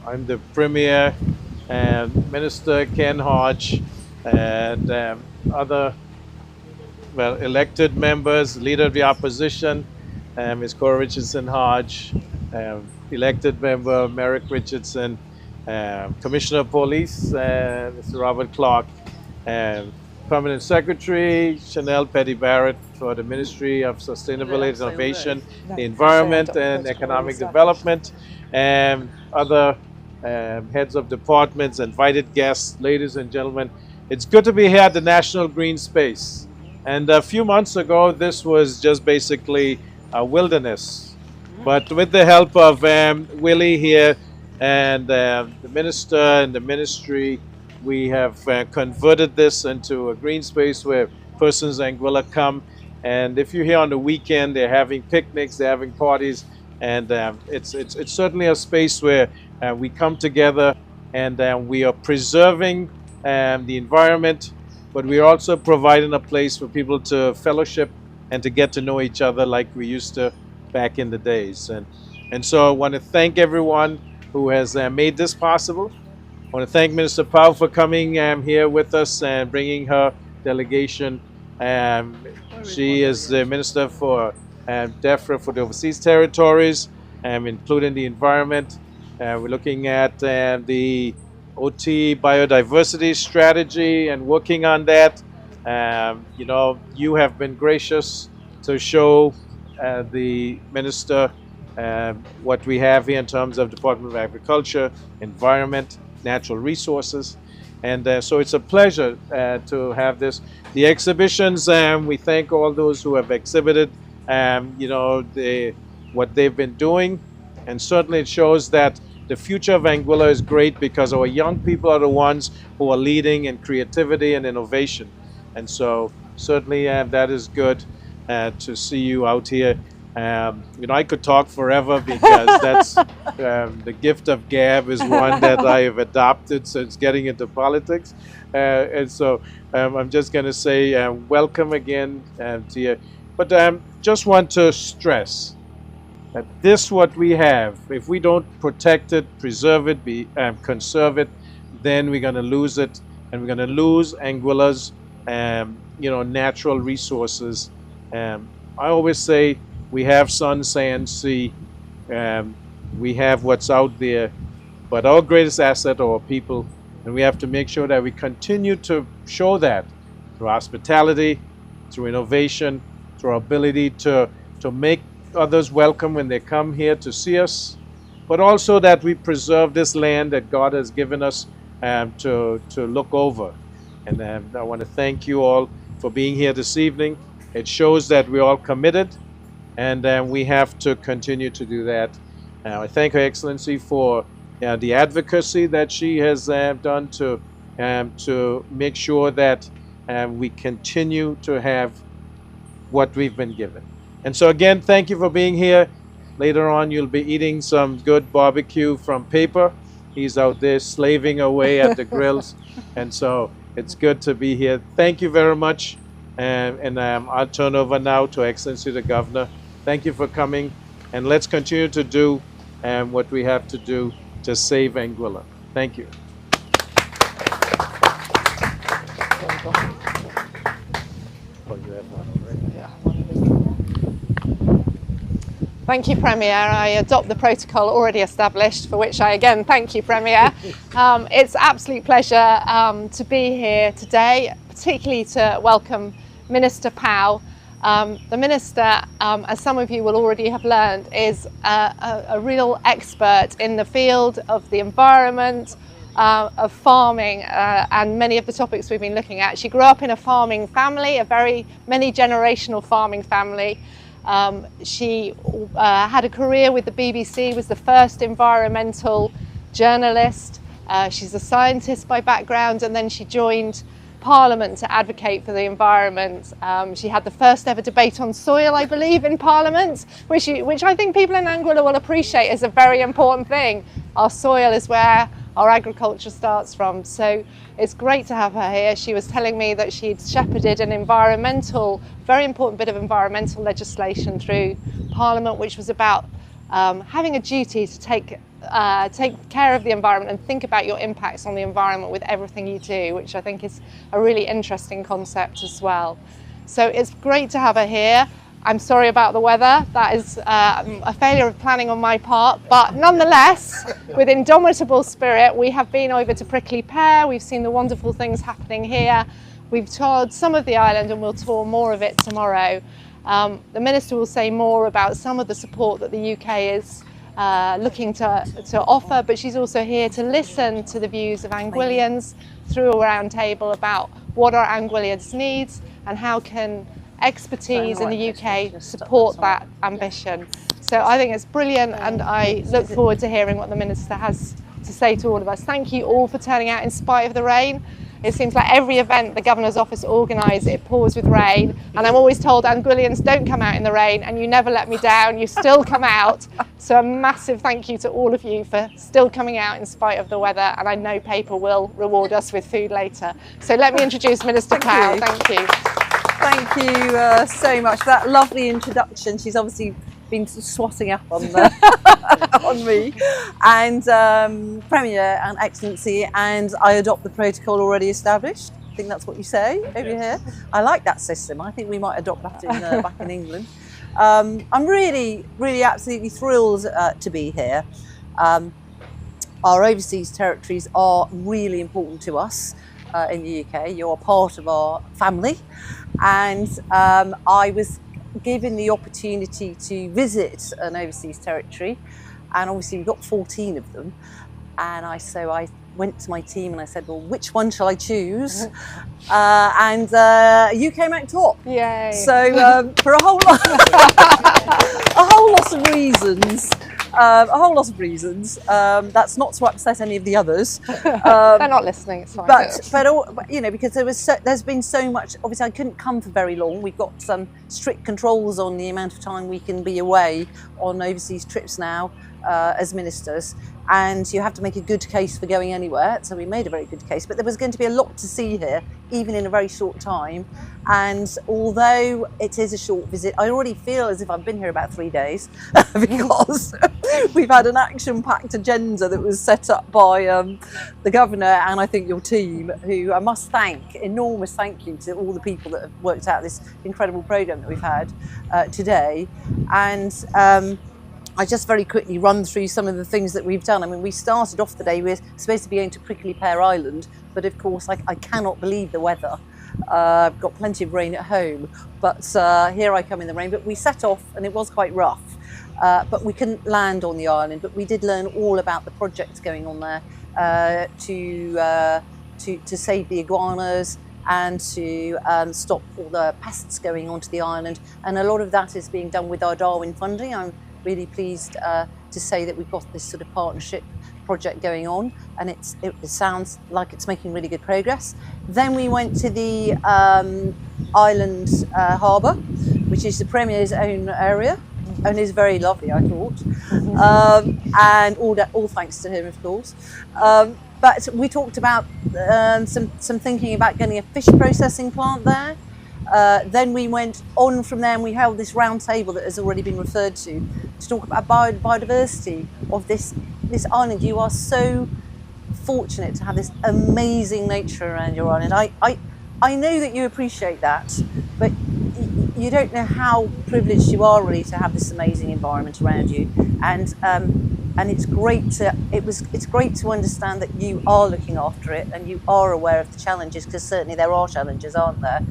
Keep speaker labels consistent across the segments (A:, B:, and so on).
A: I'm the Premier and Minister Ken Hodge and other elected members, Leader of the Opposition, Ms. Cora Richardson Hodge, elected member Merrick Richardson, Commissioner of Police, Mr. Robert Clark, um, Permanent Secretary Chanel Petty Barrett for the Ministry of Sustainability, Innovation, the Environment and Economic Development, and other heads of departments, invited guests, ladies and gentlemen. It's good to be here at the National Green Space. And a few months ago, this was just basically a wilderness. But with the help of Willie here and the minister and the ministry, we have converted this into a green space where persons in Anguilla come. And if you're here on the weekend, they're having picnics, they're having parties. And it's certainly a space where we come together and we are preserving the environment, but we're also providing a place for people to fellowship and to get to know each other like we used to back in the days. And so I want to thank everyone who has made this possible. I want to thank Minister Powell for coming here with us and bringing her delegation. She is the Minister for DEFRA for the overseas territories, including the environment. We're looking at the OT biodiversity strategy and working on that. You have been gracious to show the minister what we have here in terms of Department of Agriculture, Environment, Natural Resources. And so it's a pleasure to have this. The exhibitions, we thank all those who have exhibited, what they've been doing. And certainly it shows that the future of Anguilla is great because our young people are the ones who are leading in creativity and innovation. And so certainly that is good to see you out here. I could talk forever because that's the gift of gab is one that I have adopted since getting into politics. And so I'm just going to say welcome again to you. But just want to stress that this what we have, if we don't protect it, preserve it, conserve it, then we're going to lose it, and we're going to lose Anguilla's natural resources. I always say we have sun, sand, sea, we have what's out there, but our greatest asset are our people, and we have to make sure that we continue to show that through hospitality, through innovation, through our ability to make others welcome when they come here to see us, but also that we preserve this land that God has given us to look over. And I want to thank you all for being here this evening. It shows that we're all committed, and we have to continue to do that. I thank Her Excellency for the advocacy that she has done to make sure that we continue to have what we've been given. And so again, thank you for being here. Later on, you'll be eating some good barbecue from Paper. He's out there slaving away at the grills. And so it's good to be here. Thank you very much. And I'll turn over now to Excellency the Governor. Thank you for coming. And let's continue to do what we have to do to save Anguilla. Thank you. Oh, you have one already?
B: Yeah. Thank you, Premier. I adopt the protocol already established, for which I again thank you, Premier. It's an absolute pleasure to be here today, particularly to welcome Minister Powell. The Minister, as some of you will already have learned, is a real expert in the field of the environment, of farming, and many of the topics we've been looking at. She grew up in a farming family, a very many generational farming family. She had a career with the BBC, was the first environmental journalist. She's a scientist by background, and then she joined Parliament to advocate for the environment. She had the first ever debate on soil, I believe, in Parliament, which I think people in Anguilla will appreciate as a very important thing. Our soil is where our agriculture starts from. So it's great to have her here. She was telling me that she'd shepherded an very important bit of environmental legislation through Parliament, which was about having a duty to take take care of the environment and think about your impacts on the environment with everything you do, which I think is a really interesting concept as well. So it's great to have her here. I'm sorry about the weather. That is a failure of planning on my part, but nonetheless, with indomitable spirit, we have been over to Prickly Pear. We've seen the wonderful things happening here. We've toured some of the island and we'll tour more of it tomorrow. The Minister will say more about some of the support that the UK is looking to offer, but she's also here to listen to the views of Anguillians through a round table about what our Anguillians need and how can expertise in the UK support that ambition. So I think it's brilliant, and I look forward to hearing what the Minister has to say to all of us. Thank you all for turning out in spite of the rain. It seems like every event the Governor's Office organises, it pours with rain, and I'm always told Anguillians don't come out in the rain, and you never let me down, you still come out. So a massive thank you to all of you for still coming out in spite of the weather, and I know paper will reward us with food later. So let me introduce Minister Powell. Thank you.
C: Thank you so much for that lovely introduction. She's obviously been swatting up on on me. And Premier and Excellency, and I adopt the protocol already established. I think that's what you say over here. I like that system. I think we might adopt that in, back in England. I'm really, really absolutely thrilled to be here. Our overseas territories are really important to us in the UK. You're part of our family. And I was given the opportunity to visit an overseas territory, and obviously we've got 14 of them. And so I went to my team and I said, well, which one shall I choose? And you came out top.
B: Yay.
C: So for a whole lot, a whole lot of reasons. That's not to upset any of the others.
B: They're not listening. It's fine.
C: But you know, because there's been so much. Obviously, I couldn't come for very long. We've got some strict controls on the amount of time we can be away on overseas trips now as ministers, and you have to make a good case for going anywhere. So we made a very good case. But there was going to be a lot to see here, even in a very short time. And although it is a short visit, I already feel as if I've been here about 3 days because we've had an action-packed agenda that was set up by the Governor and I think your team, who I must thank, enormous thank you to all the people that have worked out this incredible programme that we've had today. And I just very quickly run through some of the things that we've done. I mean, we started off the day, we're supposed to be going to Prickly Pear Island, but of course I cannot believe the weather. I've got plenty of rain at home, but here I come in the rain. But we set off and it was quite rough, but we couldn't land on the island. But we did learn all about the projects going on there to save the iguanas and to stop all the pests going onto the island. And a lot of that is being done with our Darwin funding. I'm really pleased to say that we've got this sort of partnership project going on, and it sounds like it's making really good progress. Then we went to the island harbour, which is the Premier's own area, and is very lovely, I thought, and all thanks to him, of course. But we talked about some thinking about getting a fish processing plant there. Then we went on from there and we held this round table that has already been referred to talk about biodiversity of this island. You are so fortunate to have this amazing nature around your island. I know that you appreciate that, but you don't know how privileged you are really to have this amazing environment around you. And it's great to understand that you are looking after it and you are aware of the challenges, because certainly there are challenges, aren't there?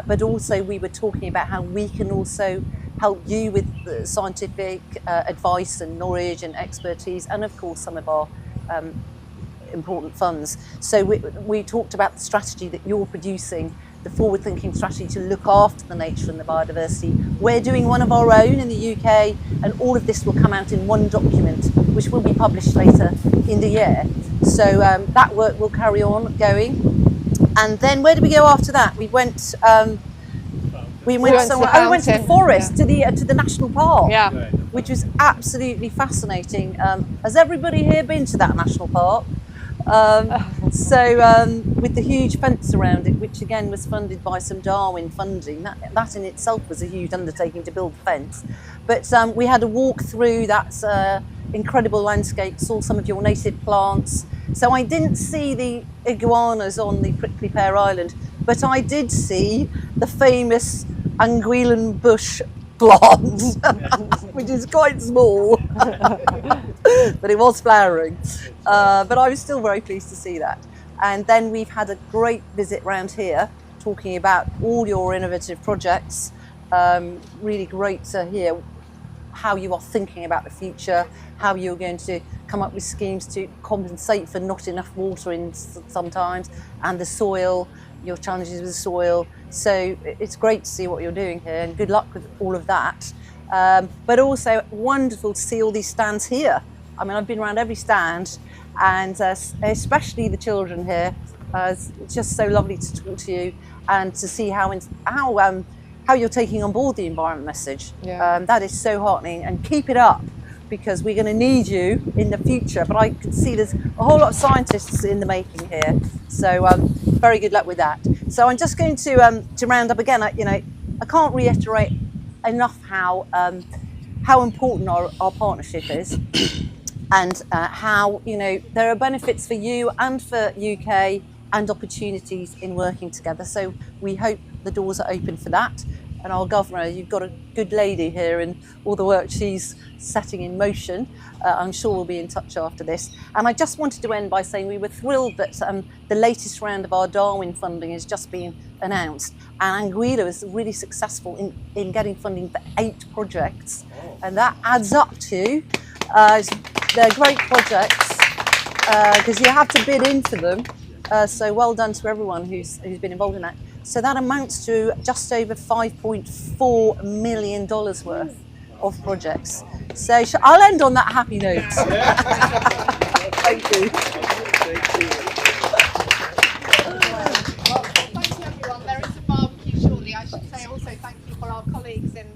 C: But also we were talking about how we can also help you with the scientific advice and knowledge and expertise, and of course some of our important funds. So we talked about the strategy that you're producing, the forward-thinking strategy to look after the nature and the biodiversity. We're doing one of our own in the UK, and all of this will come out in one document, which will be published later in the year. So that work will carry on going. And then where did we go after that? We went somewhere. We went to the forest, yeah. to the national park,
B: yeah,
C: which was absolutely fascinating. Has everybody here been to that national park? With the huge fence around it, which again was funded by some Darwin funding, that in itself was a huge undertaking to build the fence. But we had a walk through that incredible landscape, saw some of your native plants. So I didn't see the iguanas on the prickly pear island, but I did see the famous anguillan bush plant, which is quite small, but it was flowering. But I was still very pleased to see that. And then we've had a great visit round here, talking about all your innovative projects. Really great to hear how you are thinking about the future, how you're going to come up with schemes to compensate for not enough water in sometimes, and the soil, your challenges with the soil. So it's great to see what you're doing here, and good luck with all of that. But also wonderful to see all these stands here. I mean, I've been around every stand, and especially the children here. It's just so lovely to talk to you and to see how you're taking on board the environment message.
B: Yeah.
C: That is so heartening, and keep it up, because we're going to need you in the future. But I can see there's a whole lot of scientists in the making here, so very good luck with that. So I'm just going to round up again. I can't reiterate enough how important our partnership is, and how there are benefits for you and for UK, and opportunities in working together. So we hope the doors are open for that. And our governor, you've got a good lady here, and all the work she's setting in motion, I'm sure we'll be in touch after this. And I just wanted to end by saying we were thrilled that the latest round of our Darwin funding has just been announced. And Anguilla is really successful in getting funding for 8 projects. And that adds up to, they're great projects, because you have to bid in for them. So well done to everyone who's been involved in that. So that amounts to just over $5.4 million worth of projects. So I'll end on that happy note. Thank you.
B: Thank you, everyone. There is a barbecue shortly. I should say also thank you for our colleagues in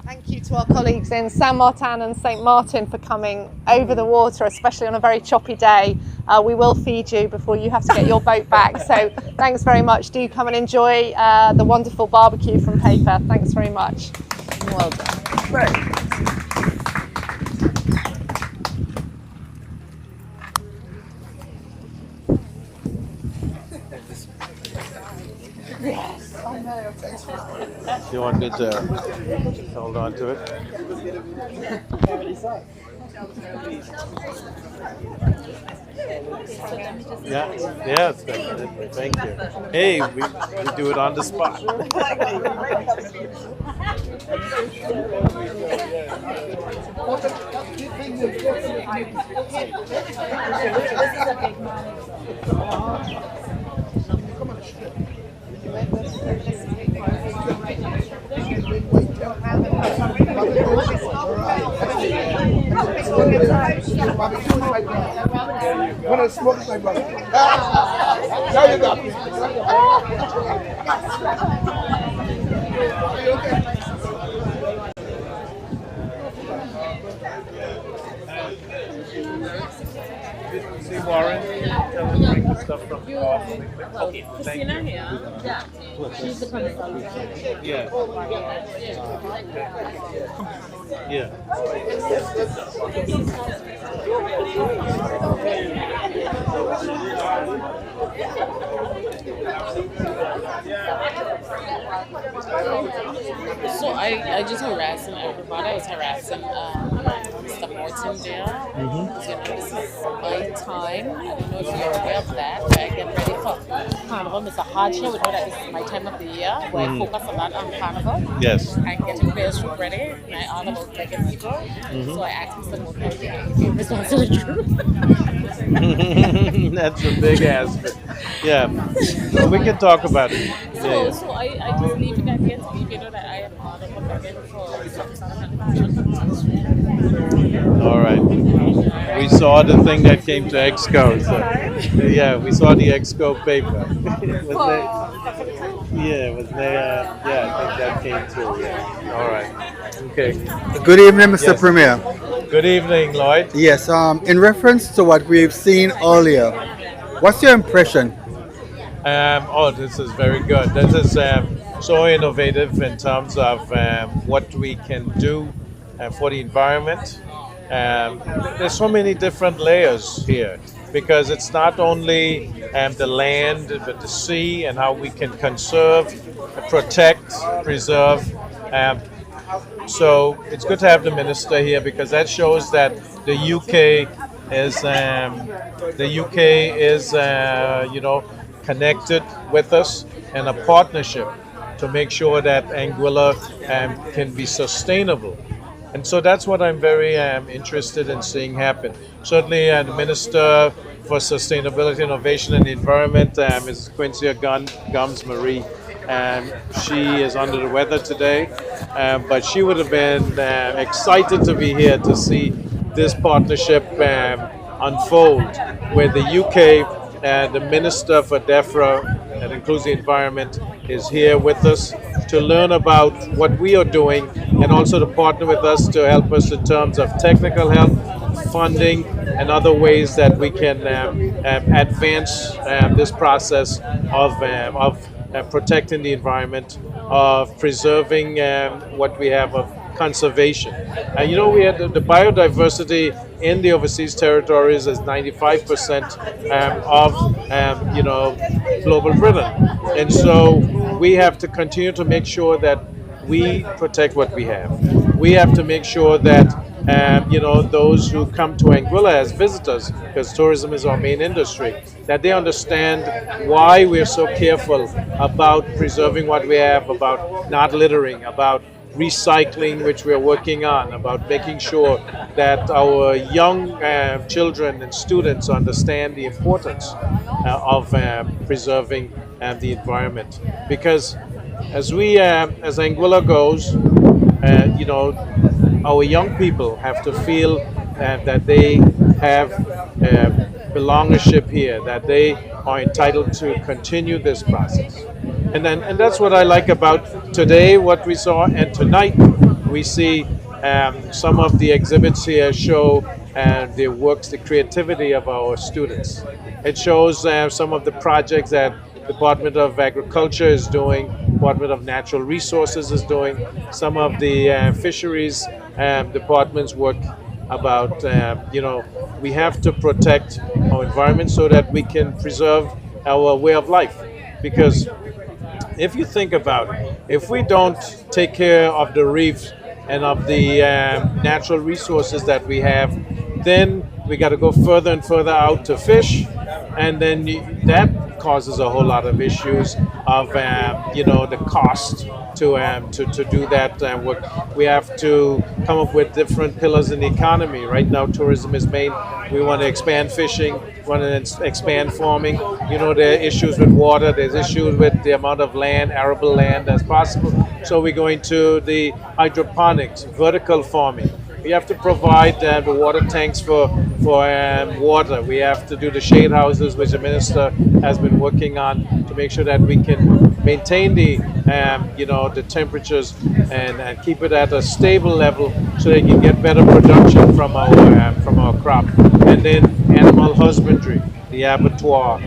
B: Thank you to our colleagues in Saint Martin and St Martin for coming over the water, especially on a very choppy day. We will feed you before you have to get your boat back. So thanks very much. Do come and enjoy the wonderful barbecue from Paper. Thanks very much.
C: Well done. Great.
A: You want me to hold on to it? Yeah, yes, thank you. Hey, we do it on the spot.
D: When I smoke my brother. Now you got me.
A: See Warren, tell him to bring the stuff from the car. Okay, thank you.
E: Yeah, she's the consultant.
A: Yeah. Yeah.
E: So I just harassing everybody. I was harassing Mr. Morton there. Because, this is my time. I don't know if you're aware of that, but I get ready for Carnival. Mr. Hodge here would know that this is my time of the year where I focus a lot on Carnival.
A: Yes.
E: And getting players troop ready. And I all about begging people. So I asked Mr. Morton if he gave response to the truth.
A: That's a big ask. Yeah. Well, we can talk about it. Yeah.
E: So I just leave it at the end to leave, that I am honored for begging for
A: All right. We saw the thing that came to Expo. So, yeah, we saw the Expo paper. Was there? Yeah, I think that came through. Yeah. All right. Okay.
D: Good evening, Mr.
A: Yes.
D: Premier.
A: Good evening, Lloyd.
D: Yes, in reference to what we've seen earlier, what's your impression?
A: Oh, this is very good. This is so innovative in terms of what we can do for the environment. There's so many different layers here because it's not only the land, but the sea and how we can conserve, protect, preserve. Um, So it's good to have the minister here because that shows that the UK is connected with us in a partnership to make sure that Anguilla can be sustainable. And so that's what I'm very interested in seeing happen. Certainly, the Minister for Sustainability, Innovation and the Environment, Mrs. Quincy Gums Marie, she is under the weather today, but she would have been excited to be here to see this partnership unfold, where the UK and the Minister for DEFRA, that includes the environment, is here with us to learn about what we are doing and also to partner with us to help us in terms of technical help, funding, and other ways that we can advance this process of protecting the environment, of preserving what we have of conservation. We had the biodiversity in the overseas territories is 95% of global Britain, and so we have to continue to make sure that we protect what we have. We have to make sure that those who come to Anguilla as visitors, because tourism is our main industry, that they understand why we're so careful about preserving what we have, about not littering, about recycling, which we're working on, about making sure that our young children and students understand the importance of preserving the environment. Because as Anguilla goes, our young people have to feel that they have belongership here, that they are entitled to continue this process. And that's what I like about today, what we saw, and tonight we see some of the exhibits here show the works, the creativity of our students. It shows some of the projects that Department of Agriculture is doing, Department of Natural Resources is doing, some of the fisheries departments work about, we have to protect our environment so that we can preserve our way of life. Because if you think about it, if we don't take care of the reefs and of the natural resources that we have, then we got to go further and further out to fish, and then that causes a whole lot of issues of the cost to do that work. We have to come up with different pillars in the economy. Right now, tourism is main. We want to expand fishing, we want to expand farming. There are issues with water. There's issues with the amount of land, arable land as possible. So we're going to the hydroponics, vertical farming. We have to provide the water tanks for water. We have to do the shade houses, which the minister has been working on to make sure that we can maintain the temperatures and keep it at a stable level so they can get better production from our crop. And then animal husbandry, the abattoir,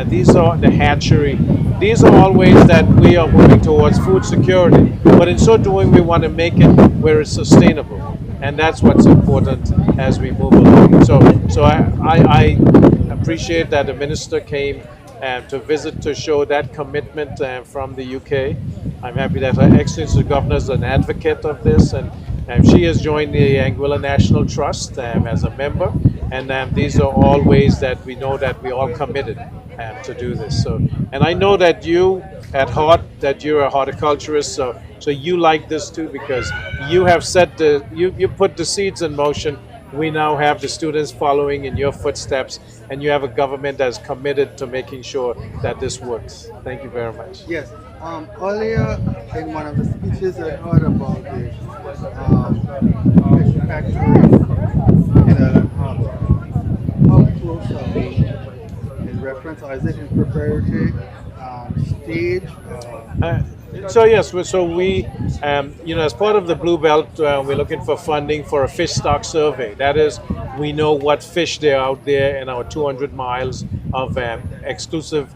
A: these are the hatchery. These are all ways that we are moving towards food security. But in so doing, we want to make it where it's sustainable. And that's what's important as we move along. So I appreciate that the minister came to visit to show that commitment from the UK. I'm happy that Her Excellency the Governor is an advocate of this, and she has joined the Anguilla National Trust as a member. And these are all ways that we know that we're all committed to do this. And I know that you, at heart, that you're a horticulturist, so you like this too because you have you put the seeds in motion. We now have the students following in your footsteps, and you have a government that's committed to making sure that this works. Thank you very much.
D: Yes. Earlier in one of the speeches, I heard about the fish factory in Island Harbor. How close are we in reference, or is it in preparatory stage?
A: So yes, as part of the Blue Belt, we're looking for funding for a fish stock survey. That is, we know what fish there are out there in our 200 miles of exclusive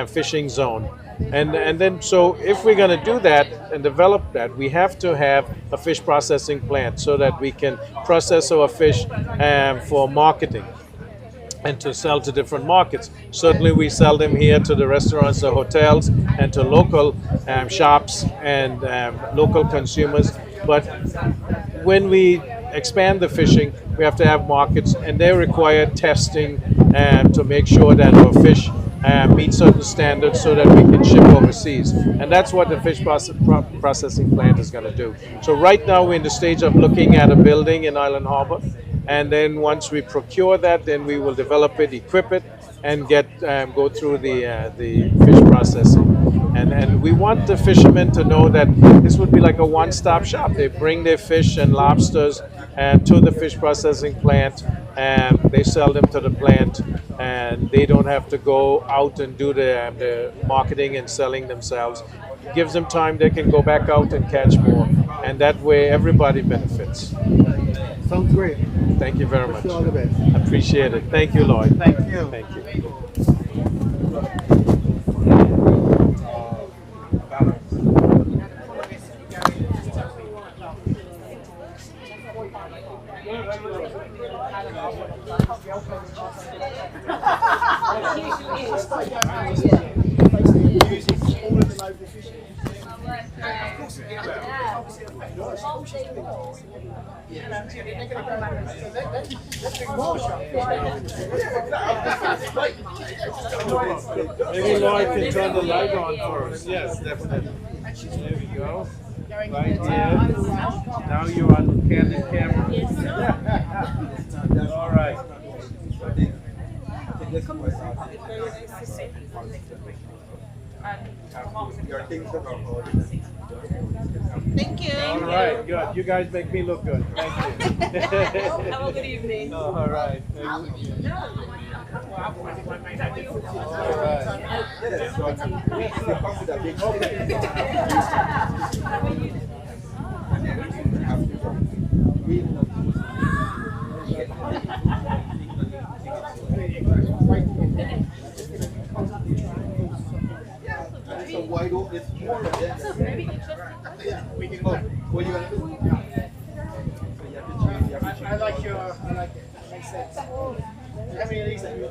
A: fishing zone. And then, so if we're going to do that and develop that, we have to have a fish processing plant so that we can process our fish for marketing and to sell to different markets. Certainly, we sell them here to the restaurants, the hotels, and to local shops and local consumers. But when we expand the fishing, we have to have markets, and they require testing to make sure that our fish meet certain standards so that we can ship overseas. And that's what the processing plant is going to do. So right now we're in the stage of looking at a building in Island Harbor. And then once we procure that, then we will develop it, equip it, and go through the fish processing. And we want the fishermen to know that this would be like a one-stop shop. They bring their fish and lobsters to the fish processing plant, and they sell them to the plant, and they don't have to go out and do the marketing and selling themselves. It gives them time; they can go back out and catch more, and that way everybody benefits.
D: Sounds great.
A: Thank you very much.
D: Wish you all the best.
A: Appreciate it. Thank you, Lloyd.
D: Thank you.
A: Thank you. Maybe Lloyd can turn the light on for us. Yes, definitely. There we go. Right here. Now you're on candid camera. Yes. All right.
F: Thank you.
A: All right, good. You guys make me look good. Thank you.
F: Have a good evening.
A: All right. Thank you.
D: So wide open, it's more of this. We can go. What are you gonna do? So you have to change. You have to change. I like it. Makes sense. How many of these have you?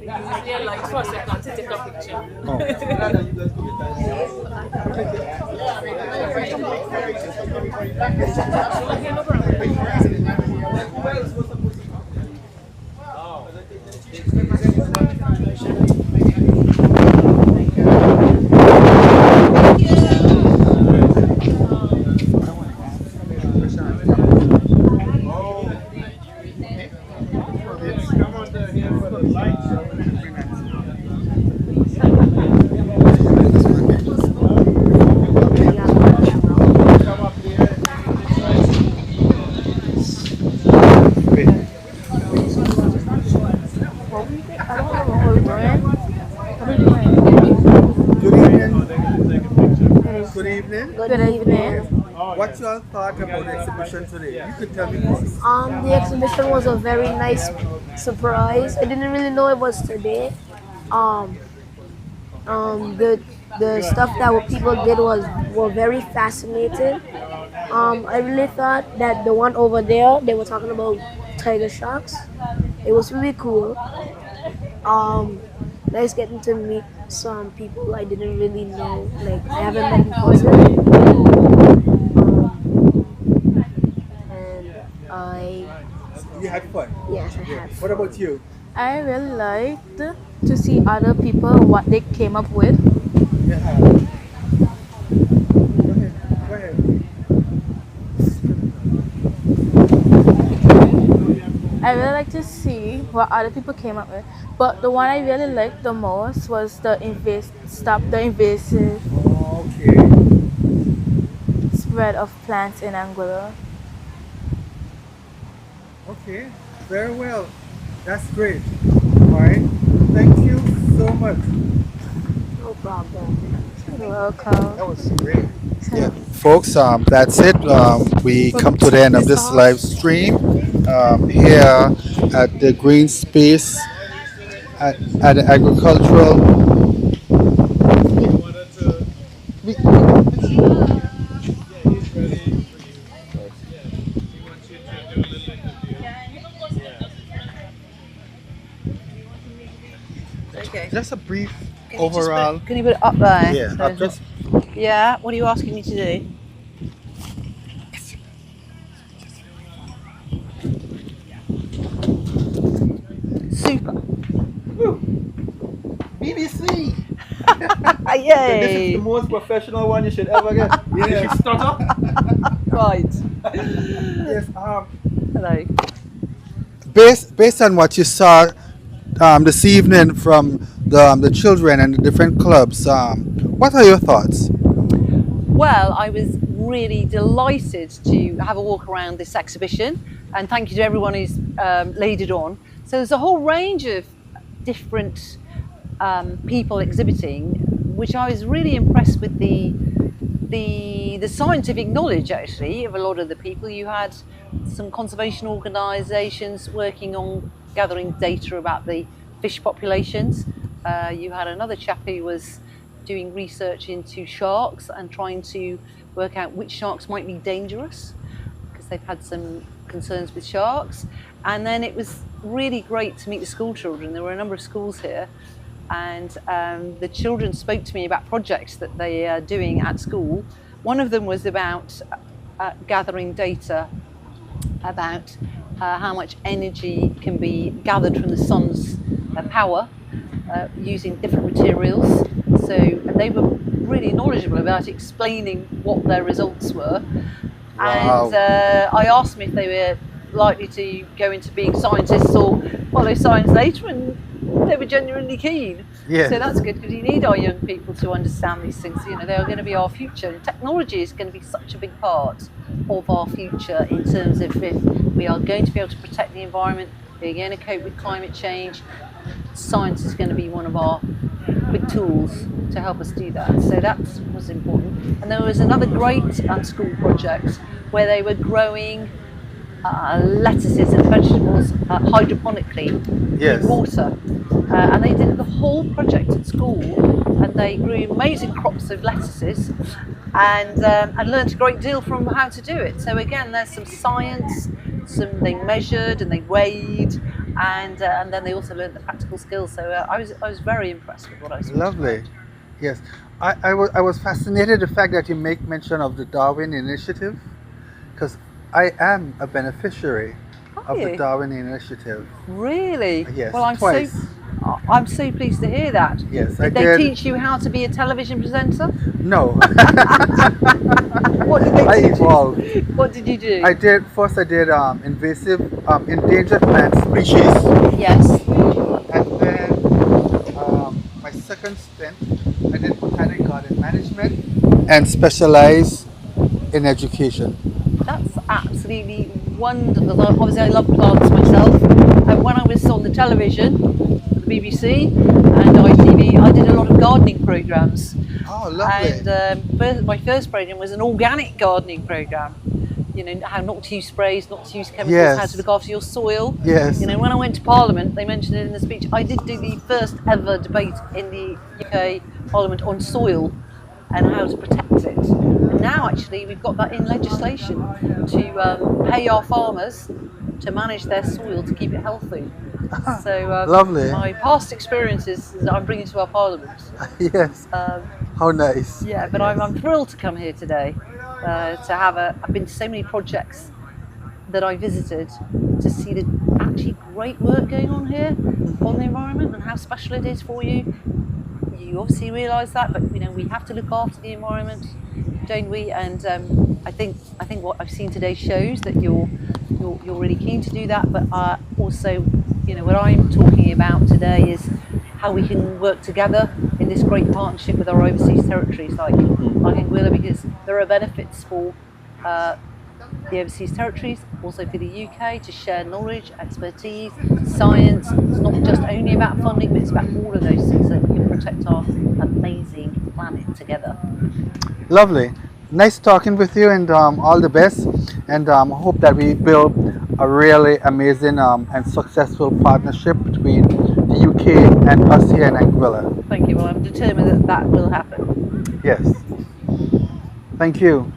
E: Yeah, like for a second to take a picture.
D: Good evening.
G: Good evening.
D: What's your thought about the exhibition today? You could tell me first.
G: The exhibition was a very nice surprise. I didn't really know it was today. Um, the stuff that people did were very fascinating. I really thought that the one over there they were talking about tiger sharks. It was really cool. Nice getting to meet some people I didn't really know. Like I haven't met in person. And
D: You had fun.
G: yes, I had.
D: What about you?
H: I really liked to see other people what they came up with.
D: Yeah. Go ahead. Go ahead.
H: I really like to see what other people came up with. But the one I really liked the most was the stop the invasive
D: Okay.
H: spread of plants in Anguilla.
D: Okay. Very well. That's great. All right. Thank you so much.
G: No problem.
H: You're welcome.
D: That was great. Yeah, folks, that's it. We come to the end of this live stream here at the Green Space at the Agricultural. We,
C: Okay.
D: just a brief
C: Can you just
D: overall.
C: can you put it up there?
D: Yeah,
C: So
D: I've
C: it's
D: just
C: not- yeah. What are you asking me to do? Super.
D: BBC. This is
C: Yay!
D: the most professional one you should ever get. Yeah. Stutter.
C: Right.
D: Yes.
C: Hello.
D: Based on what you saw this evening from the children and the different clubs, what are your thoughts?
C: Well, I was really delighted to have a walk around this exhibition, and thank you to everyone who's laid it on. So there's a whole range of different people exhibiting, which I was really impressed with the scientific knowledge actually of a lot of the people. You had some conservation organisations working on gathering data about the fish populations. You had another chap who was doing research into sharks and trying to work out which sharks might be dangerous, because they've had some concerns with sharks. And then it was really great to meet the school children. There were a number of schools here, and the children spoke to me about projects that they are doing at school. One of them was about gathering data about how much energy can be gathered from the sun's power using different materials. So they were really knowledgeable about explaining what their results were.
D: Wow.
C: And I asked them if they were likely to go into being scientists or follow science later, and they were genuinely keen.
D: Yes.
C: So that's good, because you need our young people to understand these things. You know, they are going to be our future. And technology is going to be such a big part of our future in terms of if we are going to be able to protect the environment, we're going to cope with climate change. Science is going to be one of our big tools to help us do that. So that was important. And there was another great school project where they were growing lettuces and vegetables hydroponically
D: Yes.
C: in water. And they did the whole project at school, and they grew amazing crops of lettuces and learned a great deal from how to do it. So again, there's some science, they measured and they weighed, and then they also learned the practical skills. So I was very impressed with what I saw.
D: Lovely. Yes. I was fascinated the fact that you make mention of the Darwin Initiative, because I am a beneficiary of the
C: you?
D: Darwin Initiative.
C: Really?
D: Yes,
C: Well,
D: twice.
C: I'm so pleased to hear that.
D: Yes, I
C: Did they
D: did.
C: teach you how to be a television presenter?
D: No.
C: What did they
D: I
C: teach
D: evolved.
C: you? What did you do?
D: I did invasive endangered plant species,
C: Yes.
D: and then my second stint I did botanic garden management and specialized in education.
C: That's absolutely wonderful. Obviously, I love plants myself. And when I was on the television, the BBC and ITV, I did a lot of gardening programs.
D: Oh, lovely.
C: And my first program was an organic gardening program. You know, how not to use sprays, not to use chemicals,
D: Yes.
C: how to look after your soil.
D: Yes.
C: You know, when I went to Parliament, they mentioned it in the speech. I did do the first ever debate in the UK Parliament on soil and how to protect it. And now, actually, we've got that in legislation to pay our farmers to manage their soil to keep it healthy. So,
D: Lovely.
C: my past experiences that I'm bringing to our Parliament.
D: Yes. How nice.
C: Yeah, but I'm thrilled to come here today to have I've been to so many projects that I visited to see the actually great work going on here on the environment and how special it is for you. You obviously realise that, but you know, we have to look after the environment, don't we? And I think what I've seen today shows that you're really keen to do that, but also, you know, what I'm talking about today is how we can work together in this great partnership with our overseas territories like Anguilla, because there are benefits for the overseas territories, also for the UK, to share knowledge, expertise, science. It's not just only about funding, but it's about all of those things so that we can protect our amazing planet together.
D: Lovely. Nice talking with you, and all the best. And hope that we build a really amazing and successful partnership between the UK and us here in Anguilla.
C: Thank you. Well, I'm determined that that will happen.
D: Yes. Thank you.